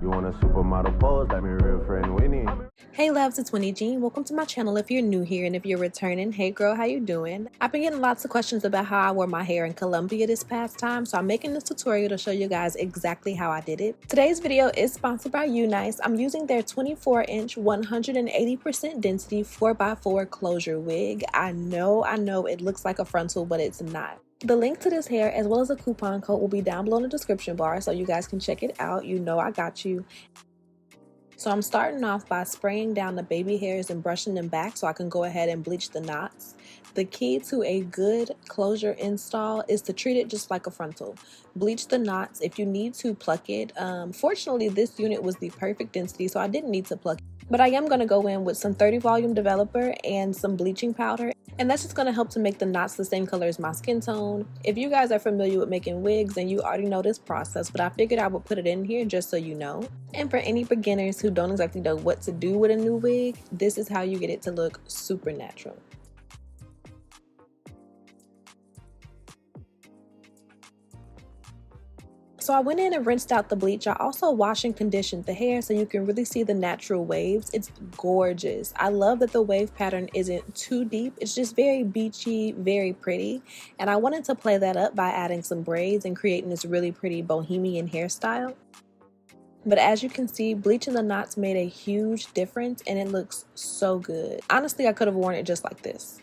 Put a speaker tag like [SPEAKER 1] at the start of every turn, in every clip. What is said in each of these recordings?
[SPEAKER 1] You want a supermodel pose like my real friend Wynne?
[SPEAKER 2] Hey loves, it's Winnie Jean. Welcome to my channel if you're new here, and if you're returning, hey girl, how you doing? I've been getting lots of questions about how I wore my hair in Colombia this past time, so I'm making this tutorial to show you guys exactly how I did it. Today's video is sponsored by Unice. I'm using their 24-inch 180% density 4x4 closure wig. I know it looks like a frontal, but it's not. The link to this hair as well as a coupon code will be down below in the description bar, so you guys can check it out. You know I got you. So I'm starting off by spraying down the baby hairs and brushing them back so I can go ahead and bleach the knots. The key to a good closure install is to treat it just like a frontal. Bleach the knots. If you need to, pluck it. Fortunately, this unit was the perfect density, so I didn't need to pluck it. But I am going to go in with some 30 volume developer and some bleaching powder, and that's just going to help to make the knots the same color as my skin tone. If you guys are familiar with making wigs, then you already know this process, but I figured I would put it in here just so you know. And for any beginners who don't exactly know what to do with a new wig, this is how you get it to look super natural. So I went in and rinsed out the bleach. I also washed and conditioned the hair so you can really see the natural waves. It's gorgeous. I love that the wave pattern isn't too deep. It's just very beachy, very pretty. And I wanted to play that up by adding some braids and creating this really pretty bohemian hairstyle. But as you can see, bleaching the knots made a huge difference and it looks so good. Honestly, I could have worn it just like this.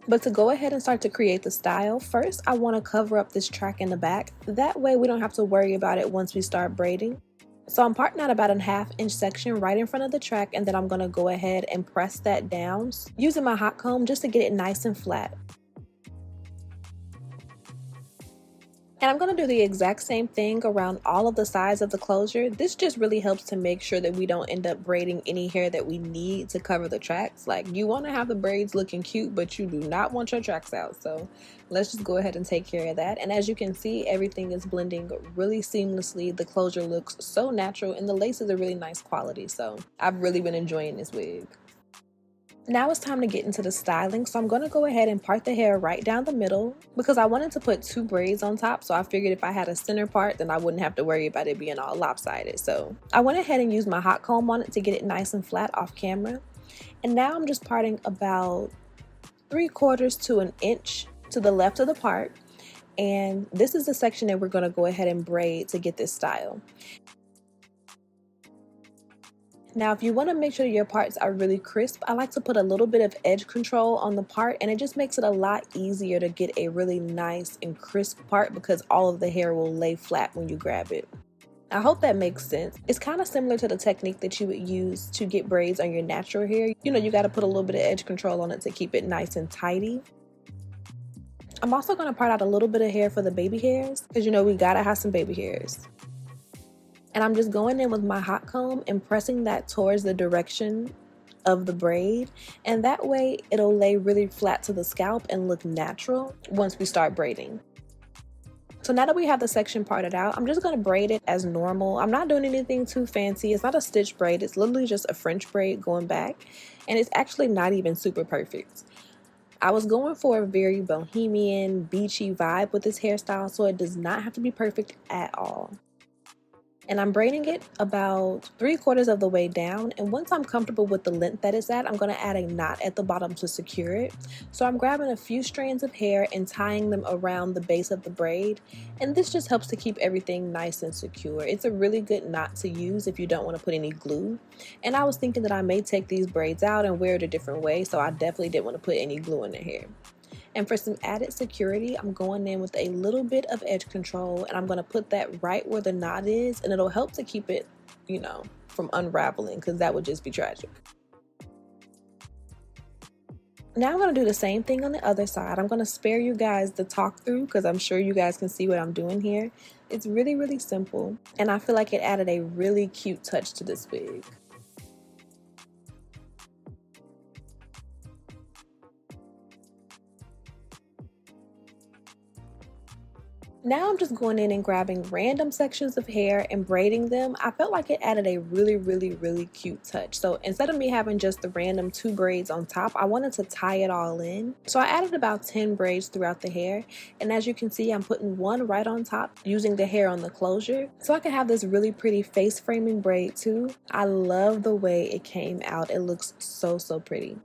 [SPEAKER 2] But to go ahead and start to create the style, first I want to cover up this track in the back. That way we don't have to worry about it once we start braiding. So I'm parting out about a 1/2 inch section right in front of the track, and then I'm going to go ahead and press that down using my hot comb just to get it nice and flat. And I'm going to do the exact same thing around all of the sides of the closure. This just really helps to make sure that we don't end up braiding any hair that we need to cover the tracks. Like, you want to have the braids looking cute, but you do not want your tracks out. So let's just go ahead and take care of that. And as you can see, everything is blending really seamlessly. The closure looks so natural and the lace is a really nice quality. So I've really been enjoying this wig. Now it's time to get into the styling, so I'm going to go ahead and part the hair right down the middle because I wanted to put 2 braids on top, so I figured if I had a center part then I wouldn't have to worry about it being all lopsided. So I went ahead and used my hot comb on it to get it nice and flat off camera. And now I'm just parting about 3/4 to an inch to the left of the part, and this is the section that we're going to go ahead and braid to get this style. Now, if you want to make sure your parts are really crisp, I like to put a little bit of edge control on the part, and it just makes it a lot easier to get a really nice and crisp part because all of the hair will lay flat when you grab it. I hope that makes sense. It's kind of similar to the technique that you would use to get braids on your natural hair. You know, you got to put a little bit of edge control on it to keep it nice and tidy. I'm also going to part out a little bit of hair for the baby hairs because, you know, we got to have some baby hairs. And I'm just going in with my hot comb and pressing that towards the direction of the braid, and that way it'll lay really flat to the scalp and look natural once we start braiding. So now that we have the section parted out, I'm just going to braid it as normal. I'm not doing anything too fancy. It's not a stitch braid. It's literally just a French braid going back, and it's actually not even super perfect. I was going for a very bohemian, beachy vibe with this hairstyle, so it does not have to be perfect at all. And I'm braiding it about 3/4 of the way down, and once I'm comfortable with the length that it's at, I'm going to add a knot at the bottom to secure it. So I'm grabbing a few strands of hair and tying them around the base of the braid, and this just helps to keep everything nice and secure. It's a really good knot to use if you don't want to put any glue. And I was thinking that I may take these braids out and wear it a different way, so I definitely didn't want to put any glue in the hair. And for some added security, I'm going in with a little bit of edge control, and I'm going to put that right where the knot is, and it'll help to keep it, you know, from unraveling, because that would just be tragic. Now I'm going to do the same thing on the other side. I'm going to spare you guys the talk through because I'm sure you guys can see what I'm doing here. It's really, really simple, and I feel like it added a really cute touch to this wig. Now I'm just going in and grabbing random sections of hair and braiding them. I felt like it added a really cute touch. So instead of me having just the random 2 braids on top, I wanted to tie it all in. So I added about 10 braids throughout the hair. And as you can see, I'm putting one right on top using the hair on the closure. So I can have this really pretty face framing braid too. I love the way it came out. It looks so pretty.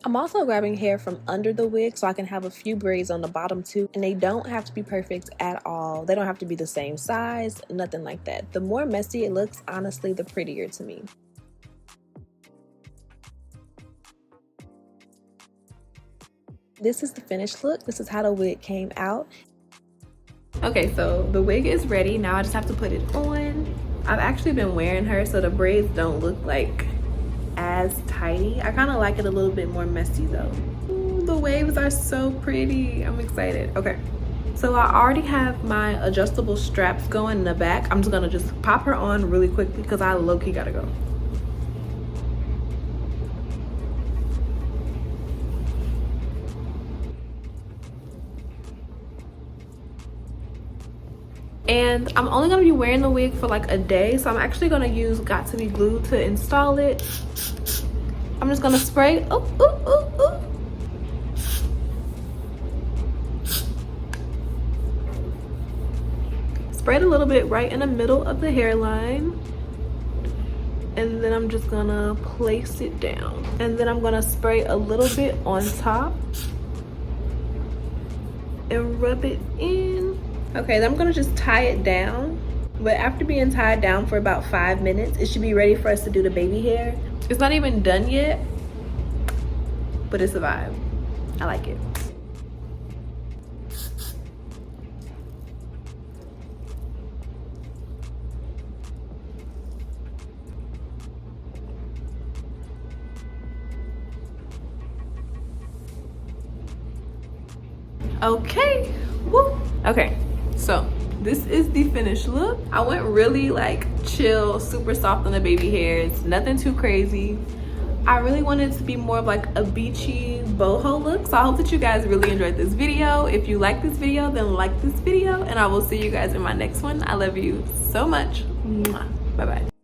[SPEAKER 2] I'm also grabbing hair from under the wig so I can have a few braids on the bottom too, and they don't have to be perfect at all. They don't have to be the same size, nothing like that. The more messy it looks, honestly, the prettier to me. This is the finished look. This is how the wig came out. Okay, so the wig is ready. Now I just have to put it on. I've actually been wearing her so the braids don't look like as tidy. I kind of like it a little bit more messy though. Ooh, the waves are so pretty. I'm excited. Okay, so I already have my adjustable straps going in the back. I'm just gonna just pop her on really quickly because I low-key gotta go. And I'm only gonna be wearing the wig for like a day, so I'm actually gonna use Got To Be Glue to install it. I'm just gonna spray. Spray it a little bit right in the middle of the hairline. And then I'm just gonna place it down. And then I'm gonna spray a little bit on top and rub it in. Okay, then I'm gonna just tie it down. But after being tied down for about 5 minutes, it should be ready for us to do the baby hair. It's not even done yet, but it's a vibe. I like it. Okay, woo. Okay, so this is the finished look. I went really like chill, super soft on the baby hairs, nothing too crazy. I really wanted it to be more of like a beachy boho look, so I hope that you guys really enjoyed this video. If you like this video, then like this video, and I will see you guys in my next one. I love you so much. Bye bye.